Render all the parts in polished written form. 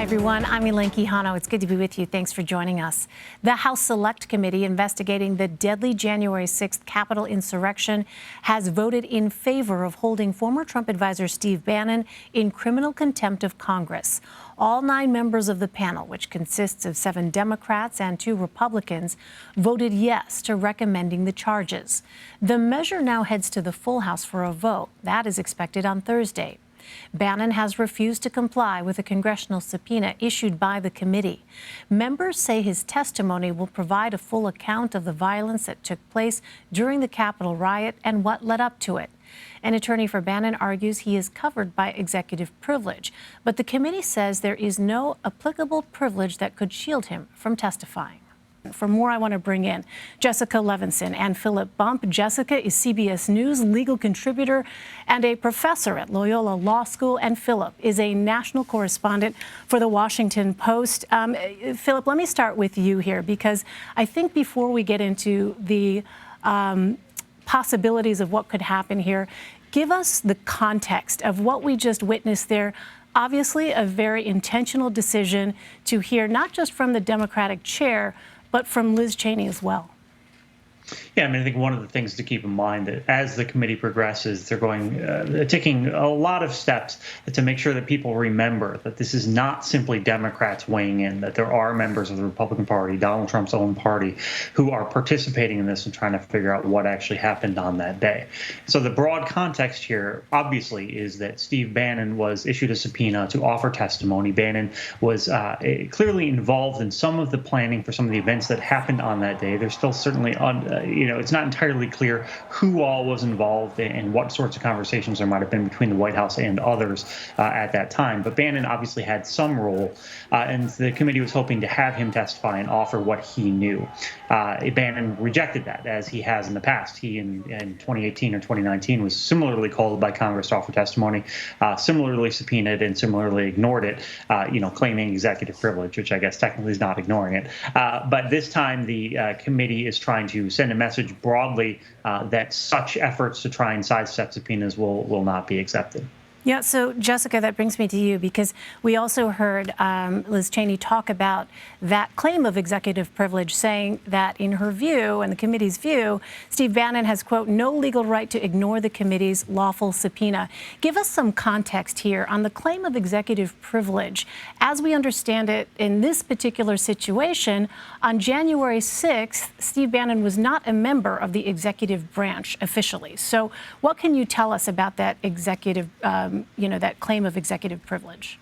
Hi, everyone. I'm Yellin Quijano. It's good to be with you. Thanks for joining us. The House Select Committee investigating the deadly January 6th Capitol insurrection has voted in favor of holding former Trump advisor Steve Bannon in criminal contempt of Congress. All 9 members of the panel, which consists of 7 Democrats and 2 Republicans, voted yes to recommending the charges. The measure now heads to the full House for a vote. That is expected on Thursday. Bannon has refused to comply with a congressional subpoena issued by the committee. Members say his testimony will provide a full account of the violence that took place during the Capitol riot and what led up to it. An attorney for Bannon argues he is covered by executive privilege, but the committee says there is no applicable privilege that could shield him from testifying. For more, I want to bring in Jessica Levinson and Philip Bump. Jessica is CBS News legal contributor and a professor at Loyola Law School, and Philip is a national correspondent for the Washington Post. Philip, let me start with you here, because I think before we get into the possibilities of what could happen here, give us the context of what we just witnessed there. Obviously, a very intentional decision to hear not just from the Democratic chair, but from Liz Cheney as well. Yeah, I mean, I think one of the things to keep in mind that as the committee progresses, they're taking a lot of steps to make sure that people remember that this is not simply Democrats weighing in, that there are members of the Republican Party, Donald Trump's own party, who are participating in this and trying to figure out what actually happened on that day. So the broad context here, obviously, is that Steve Bannon was issued a subpoena to offer testimony. Bannon was clearly involved in some of the planning for some of the events that happened on that day. There's still certainly it's not entirely clear who all was involved and what sorts of conversations there might have been between the White House and others at that time. But Bannon obviously had some role, and the committee was hoping to have him testify and offer what he knew. Bannon rejected that, as he has in the past. He, in 2018 or 2019, was similarly called by Congress to offer testimony, similarly subpoenaed, and similarly ignored it, claiming executive privilege, which I guess technically is not ignoring it. But this time, the committee is trying to send a message broadly that such efforts to try and sidestep subpoenas will not be accepted. Yeah, so Jessica, that brings me to you, because we also heard Liz Cheney talk about that claim of executive privilege, saying that in her view and the committee's view, Steve Bannon has, quote, no legal right to ignore the committee's lawful subpoena. Give us some context here on the claim of executive privilege. As we understand it, in this particular situation, on January 6th, Steve Bannon was not a member of the executive branch officially. So what can you tell us about that executive that claim of executive privilege?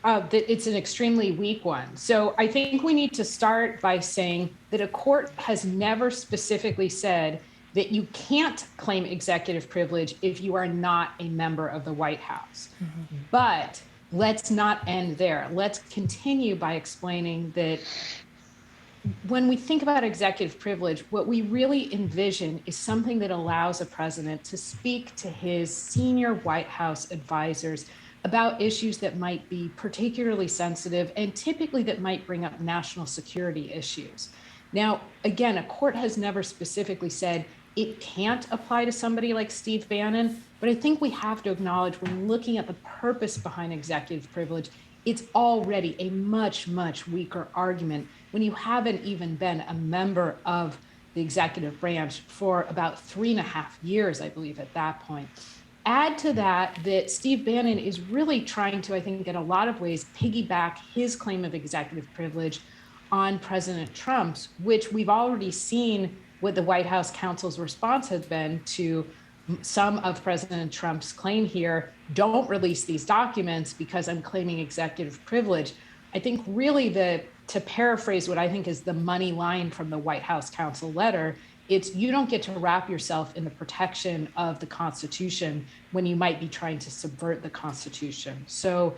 It's an extremely weak one. So I think we need to start by saying that a court has never specifically said that you can't claim executive privilege if you are not a member of the White House. Mm-hmm. But let's not end there. Let's continue by explaining that when we think about executive privilege, what we really envision is something that allows a president to speak to his senior White House advisors about issues that might be particularly sensitive and typically that might bring up national security issues. Now, again, a court has never specifically said it can't apply to somebody like Steve Bannon, but I think we have to acknowledge when looking at the purpose behind executive privilege, it's already a much, much weaker argument when you haven't even been a member of the executive branch for about 3.5 years, I believe, at that point. Add to that Steve Bannon is really trying to, I think, in a lot of ways, piggyback his claim of executive privilege on President Trump's, which we've already seen what the White House counsel's response has been to some of President Trump's claim here: don't release these documents because I'm claiming executive privilege. I think really to paraphrase what I think is the money line from the White House counsel letter, it's you don't get to wrap yourself in the protection of the Constitution when you might be trying to subvert the Constitution. So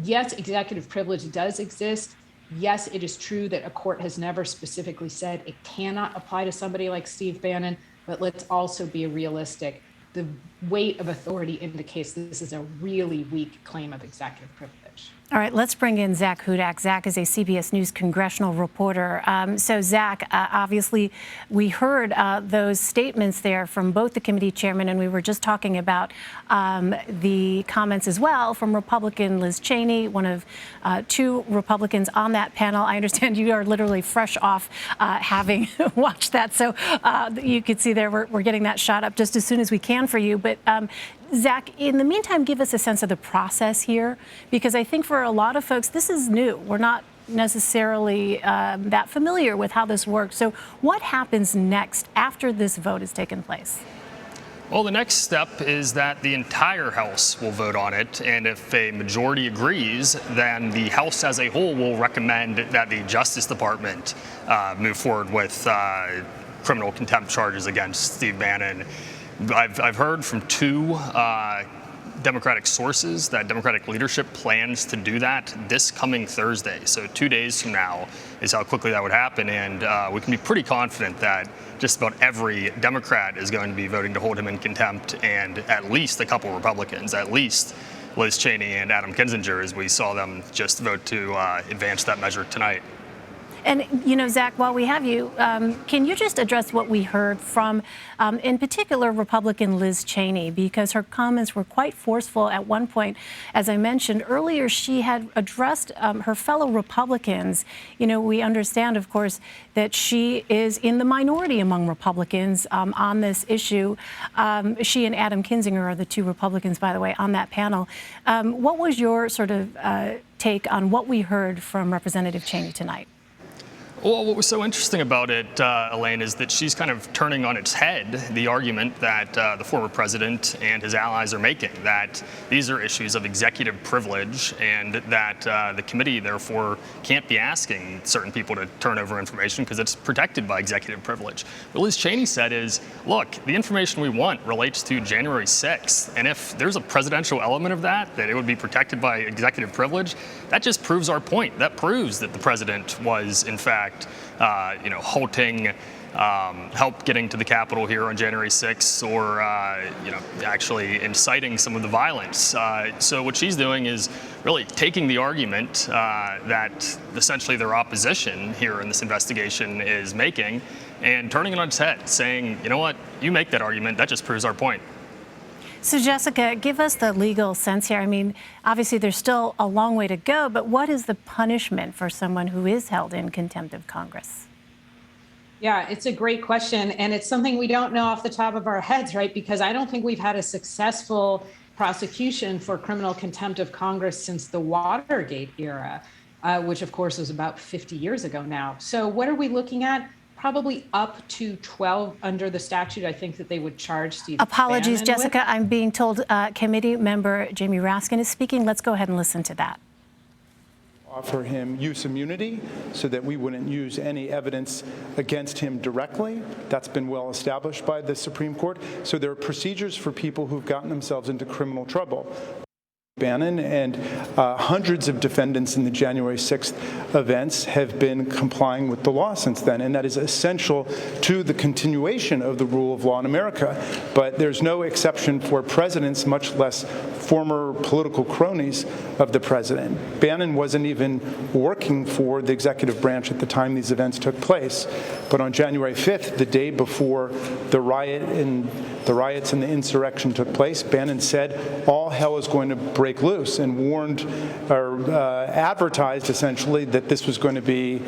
yes, executive privilege does exist. Yes, it is true that a court has never specifically said it cannot apply to somebody like Steve Bannon, but let's also be realistic. The weight of authority indicates this is a really weak claim of executive privilege. All right, let's bring in Zak Hudak. Zak is a CBS News congressional reporter. So, Zak, obviously, we heard those statements there from both the committee chairman, and we were just talking about the comments as well from Republican Liz Cheney, one of two Republicans on that panel. I understand you are literally fresh off having watched that. So you could see there we're getting that shot up just as soon as we can for you. But Zak, in the meantime, give us a sense of the process here, because I think for a lot of folks, this is new. We're not necessarily that familiar with how this works. So what happens next after this vote has taken place? Well, the next step is that the entire House will vote on it, and if a majority agrees, then the House as a whole will recommend that the Justice Department move forward with criminal contempt charges against Steve Bannon. I've heard from two Democratic sources that Democratic leadership plans to do that this coming Thursday. So 2 days from now is how quickly that would happen. And we can be pretty confident that just about every Democrat is going to be voting to hold him in contempt, and at least a couple Republicans, at least Liz Cheney and Adam Kinzinger, as we saw them just vote to advance that measure tonight. And, you know, Zak, while we have you, can you just address what we heard from, in particular, Republican Liz Cheney, because her comments were quite forceful at one point. As I mentioned earlier, she had addressed her fellow Republicans. You know, we understand, of course, that she is in the minority among Republicans on this issue. She and Adam Kinzinger are the two Republicans, by the way, on that panel. What was your sort of take on what we heard from Representative Cheney tonight? Well, what was so interesting about it, Elaine, is that she's kind of turning on its head the argument that the former president and his allies are making, that these are issues of executive privilege and that the committee, therefore, can't be asking certain people to turn over information because it's protected by executive privilege. What Liz Cheney said is, look, the information we want relates to January 6th, and if there's a presidential element of that it would be protected by executive privilege, that just proves our point. That proves that the president was, in fact, halting help getting to the Capitol here on January 6th, or actually inciting some of the violence. So what she's doing is really taking the argument that essentially their opposition here in this investigation is making and turning it on its head, saying, you know what, you make that argument, that just proves our point. So, Jessica, give us the legal sense here. I mean, obviously, there's still a long way to go, but what is the punishment for someone who is held in contempt of Congress? Yeah, it's a great question. And it's something we don't know off the top of our heads, right? Because I don't think we've had a successful prosecution for criminal contempt of Congress since the Watergate era, which, of course, was about 50 years ago now. So what are we looking at? Probably up to 12 under the statute. I think that they would charge Steve Apologies, Bannon Jessica. with. I'm being told committee member Jamie Raskin is speaking. Let's go ahead and listen to that. Offer him use immunity so that we wouldn't use any evidence against him directly. That's been well established by the Supreme Court. So there are procedures for people who've gotten themselves into criminal trouble. Bannon and hundreds of defendants in the January 6th events have been complying with the law since then, and that is essential to the continuation of the rule of law in America. But there's no exception for presidents, much less former political cronies of the president. Bannon wasn't even working for the executive branch at the time these events took place. But on January 5th, the day before the riots and the insurrection took place, Bannon said all hell is going to break loose, and warned or advertised essentially that this was going to be,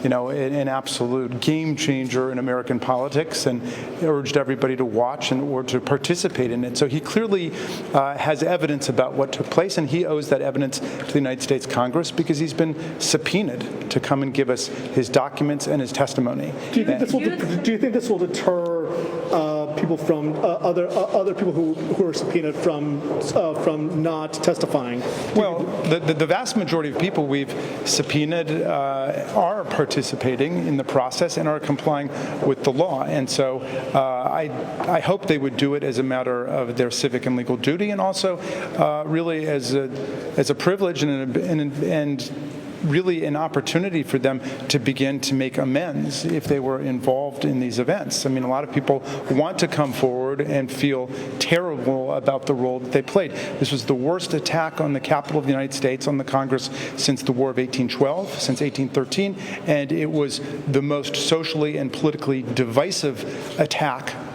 an absolute game changer in American politics, and urged everybody to watch or to participate in it. So he clearly has evidence about what took place, and he owes that evidence to the United States Congress because he's been subpoenaed to come and give us his documents and his testimony. Do you think this will deter people from other people who are subpoenaed from not testifying? Well, the vast majority of people we've subpoenaed are participating in the process and are complying with the law. And so I hope they would do it as a matter of their civic and legal duty, and also really as a privilege and really an opportunity for them to begin to make amends if they were involved in these events. I mean, a lot of people want to come forward and feel terrible about the role that they played. This was the worst attack on the Capitol of the United States, on the Congress, since the War of 1812, since 1813, and it was the most socially and politically divisive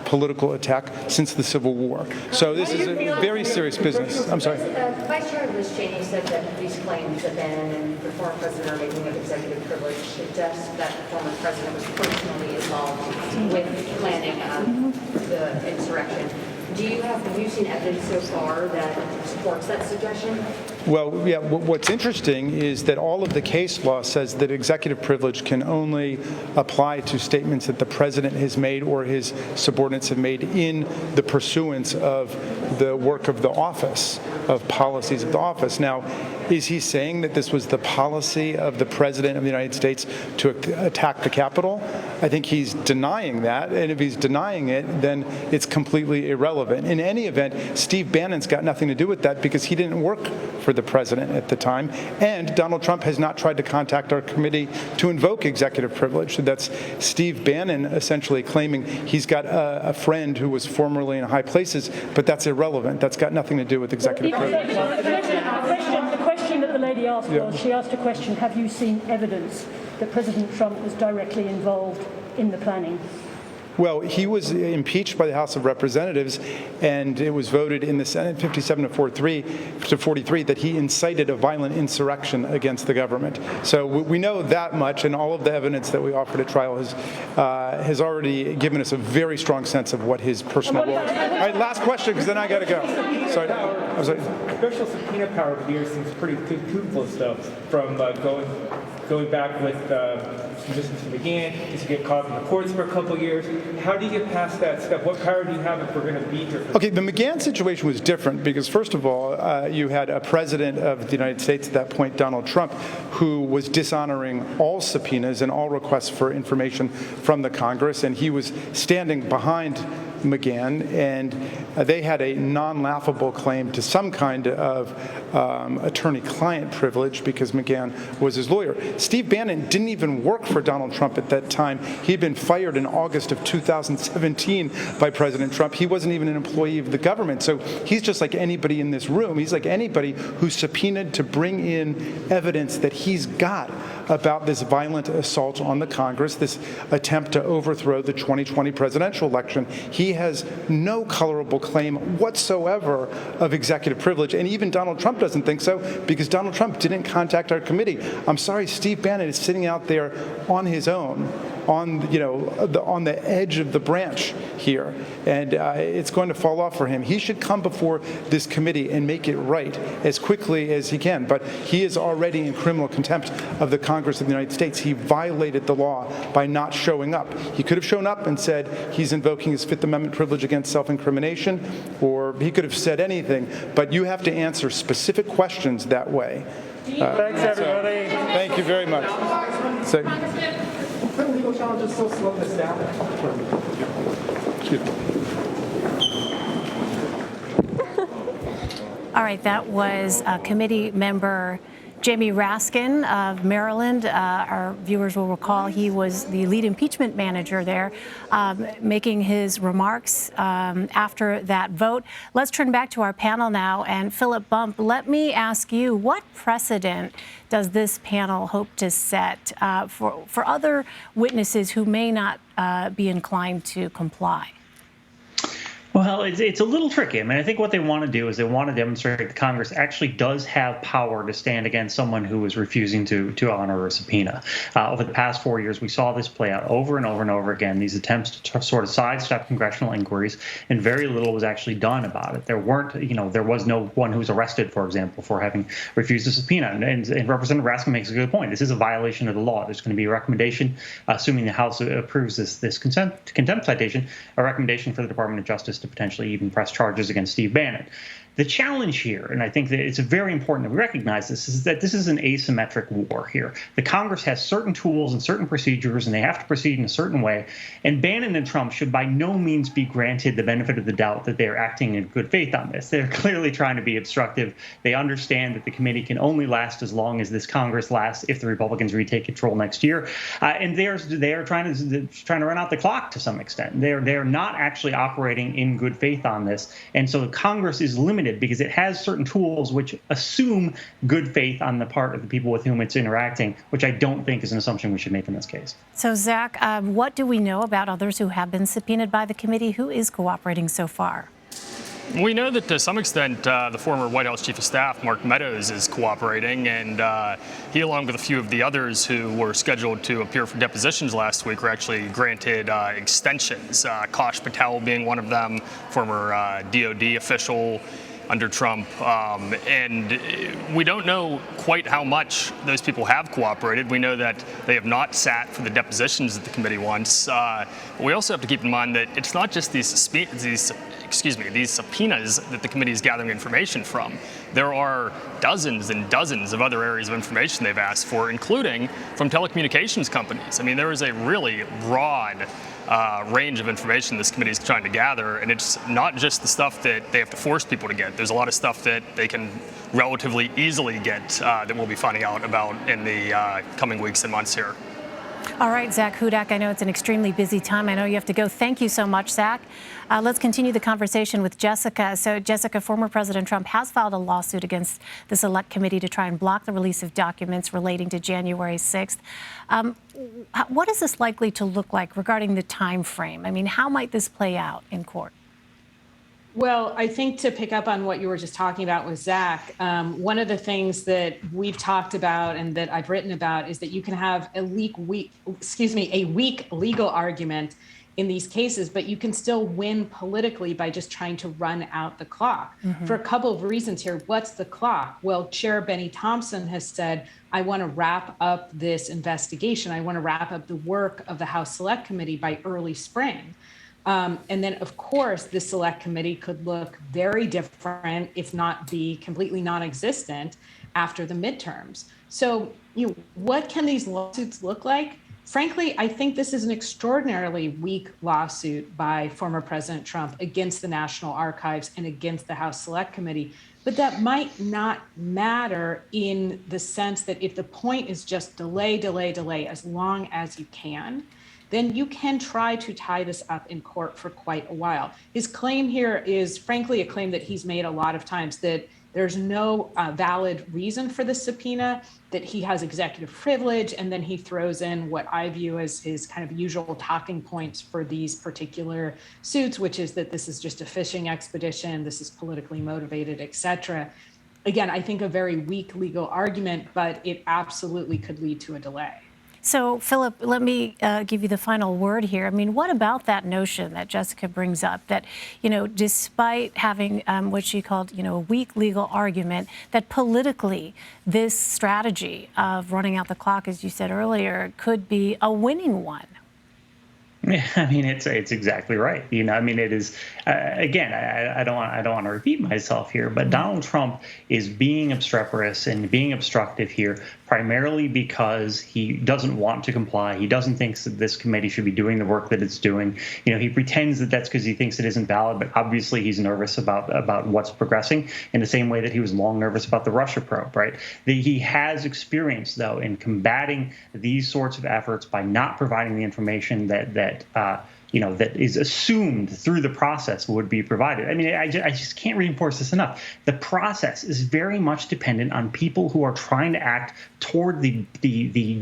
political attack since the Civil War. So this is a very serious business. I'm sorry. Vice Chair Liz Cheney said that these claims that Bannon and the former president are making of executive privilege suggest that the former president was personally involved with planning the insurrection. Have you seen evidence so far that supports that suggestion? Well, yeah, what's interesting is that all of the case law says that executive privilege can only apply to statements that the president has made or his subordinates have made in the pursuance of the work of the office, of policies of the office. Now, is he saying that this was the policy of the president of the United States to attack the Capitol? I think he's denying that, and if he's denying it, then it's completely irrelevant. In any event, Steve Bannon's got nothing to do with that because he didn't work for the president at the time, and Donald Trump has not tried to contact our committee to invoke executive privilege. So that's Steve Bannon essentially claiming he's got a friend who was formerly in high places, but that's irrelevant. That's got nothing to do with executive privilege. The question that the lady asked was, she asked a question, have you seen evidence that President Trump was directly involved in the planning? Well, he was impeached by the House of Representatives, and it was voted in the Senate 57 to 43 that he incited a violent insurrection against the government. So we know that much, and all of the evidence that we offered at trial has already given us a very strong sense of what his personal role is. All right, last question, because then I got to go. Sorry. I'm sorry. Congressional subpoena power of years seems pretty toothless, though, from going back with Mr. McGahn, to get caught in the courts for a couple of years. How do you get past that step? What power do you have if we're going to beat her? Okay, the McGahn situation was different because, first of all, you had a president of the United States at that point, Donald Trump, who was dishonoring all subpoenas and all requests for information from the Congress, and he was standing behind McGahn, and they had a non-laughable claim to some kind of attorney-client privilege because McGahn was his lawyer. Steve Bannon didn't even work for Donald Trump at that time. He'd been fired in August of 2017 by President Trump. He wasn't even an employee of the government. So he's just like anybody in this room. He's like anybody who's subpoenaed to bring in evidence that he's got about this violent assault on the Congress, this attempt to overthrow the 2020 presidential election. He has no colorable claim whatsoever of executive privilege, and even Donald Trump doesn't think so because Donald Trump didn't contact our committee. I'm sorry, Steve Bannon is sitting out there on his own, on the edge of the branch here, and it's going to fall off for him. He should come before this committee and make it right as quickly as he can, but he is already in criminal contempt of the Congress of the United States. He violated the law by not showing up. He could have shown up and said he's invoking his Fifth Amendment privilege against self-incrimination, or he could have said anything, but you have to answer specific questions that way. Thanks, everybody. Thank you very much. Legal challenges still slow this down. All right, that was committee member Jamie Raskin of Maryland. Our viewers will recall he was the lead impeachment manager there, making his remarks after that vote. Let's turn back to our panel now. And Philip Bump, let me ask you, what precedent does this panel hope to set for other witnesses who may not be inclined to comply? Well, it's a little tricky. I mean, I think what they want to do is they want to demonstrate that Congress actually does have power to stand against someone who is refusing to honor a subpoena. Over the past 4 years, we saw this play out over and over and over again, these attempts to sort of sidestep congressional inquiries, and very little was actually done about it. There was no one who was arrested, for example, for having refused a subpoena. And Representative Raskin makes a good point. This is a violation of the law. There's going to be a recommendation, assuming the House approves this contempt citation, a recommendation for the Department of Justice to potentially even press charges against Steve Bannon. The challenge here, and I think that it's very important that we recognize this, is that this is an asymmetric war here. The Congress has certain tools and certain procedures, and they have to proceed in a certain way. And Bannon and Trump should by no means be granted the benefit of the doubt that they are acting in good faith on this. They're clearly trying to be obstructive. They understand that the committee can only last as long as this Congress lasts if the Republicans retake control next year. And they are trying to run out the clock to some extent. They're not actually operating in good faith on this. And so Congress is limited because it has certain tools which assume good faith on the part of the people with whom it's interacting, which I don't think is an assumption we should make in this case. So, Zach, what do we know about others who have been subpoenaed by the committee? Who is cooperating so far? We know that to some extent the former White House Chief of Staff, Mark Meadows, is cooperating, and he, along with a few of the others who were scheduled to appear for depositions last week, were actually granted extensions. Kash Patel being one of them, former DOD official under Trump, and we don't know quite how much those people have cooperated. We know that they have not sat for the depositions that the committee wants. But we also have to keep in mind that it's not just these subpoenas that the committee is gathering information from. There are dozens and dozens of other areas of information they've asked for, including from telecommunications companies. I mean, there is a really broad range of information this committee is trying to gather, and it's not just the stuff that they have to force people to get. There's a lot of stuff that they can relatively easily get that we'll be finding out about in the coming weeks and months here. All right, Zak Hudak, I know it's an extremely busy time. I know you have to go. Thank you so much, Zach. Let's continue the conversation with Jessica. So, Jessica, former President Trump has filed a lawsuit against the Select Committee to try and block the release of documents relating to January 6th. What is this likely to look like regarding the time frame? I mean, how might this play out in court? Well, I think to pick up on what you were just talking about with Zach, one of the things that we've talked about and that I've written about is that you can have a weak legal argument in these cases, but you can still win politically by just trying to run out the clock. For a couple of reasons here. What's the clock? Well, Chair Benny Thompson has said, I want to wrap up this investigation. I want to wrap up the work of the House Select Committee by early spring. And then, of course, the Select Committee could look very different, if not be completely non-existent, after the midterms. So, what can these lawsuits look like? Frankly, I think this is an extraordinarily weak lawsuit by former President Trump against the National Archives and against the House Select Committee. But that might not matter in the sense that if the point is just delay as long as you can, then you can try to tie this up in court for quite a while. His claim here is, frankly, a claim that he's made a lot of times, that there's no valid reason for the subpoena, that he has executive privilege, and then he throws in what I view as his kind of usual talking points for these particular suits, which is that this is just a fishing expedition, this is politically motivated, et cetera. Again, I think a very weak legal argument, but it absolutely could lead to a delay. So, Philip, let me give you the final word here. I mean, what about that notion that Jessica brings up that, despite having what she called, a weak legal argument, that politically this strategy of running out the clock, as you said earlier, could be a winning one? Yeah, I mean, it's exactly right. It is, again, I don't want to repeat myself here, but Donald Trump is being obstreperous and being obstructive here primarily because he doesn't want to comply. He doesn't think that this committee should be doing the work that it's doing. He pretends that that's because he thinks it isn't valid, but obviously he's nervous about what's progressing in the same way that he was long nervous about the Russia probe, right? He has experience, though, in combating these sorts of efforts by not providing the information that is assumed through the process would be provided. I mean, I just can't reinforce this enough. The process is very much dependent on people who are trying to act toward the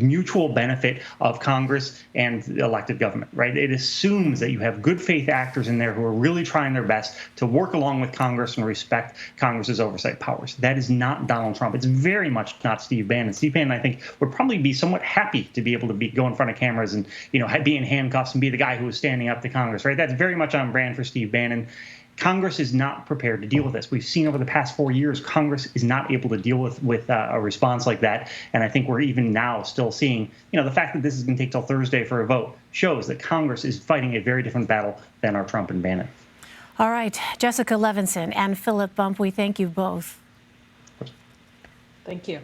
mutual benefit of Congress and the elected government, right? It assumes that you have good faith actors in there who are really trying their best to work along with Congress and respect Congress's oversight powers. That is not Donald Trump. It's very much not Steve Bannon. Steve Bannon, I think, would probably be somewhat happy to be able to go in front of cameras and, be in handcuffs and be the guy who was standing up to Congress, right? That's very much on brand for Steve Bannon. Congress is not prepared to deal with this. We've seen over the past 4 years, Congress is not able to deal with a response like that. And I think we're even now still seeing, the fact that this is going to take till Thursday for a vote shows that Congress is fighting a very different battle than our Trump and Bannon. All right, Jessica Levinson and Philip Bump, we thank you both. Thank you.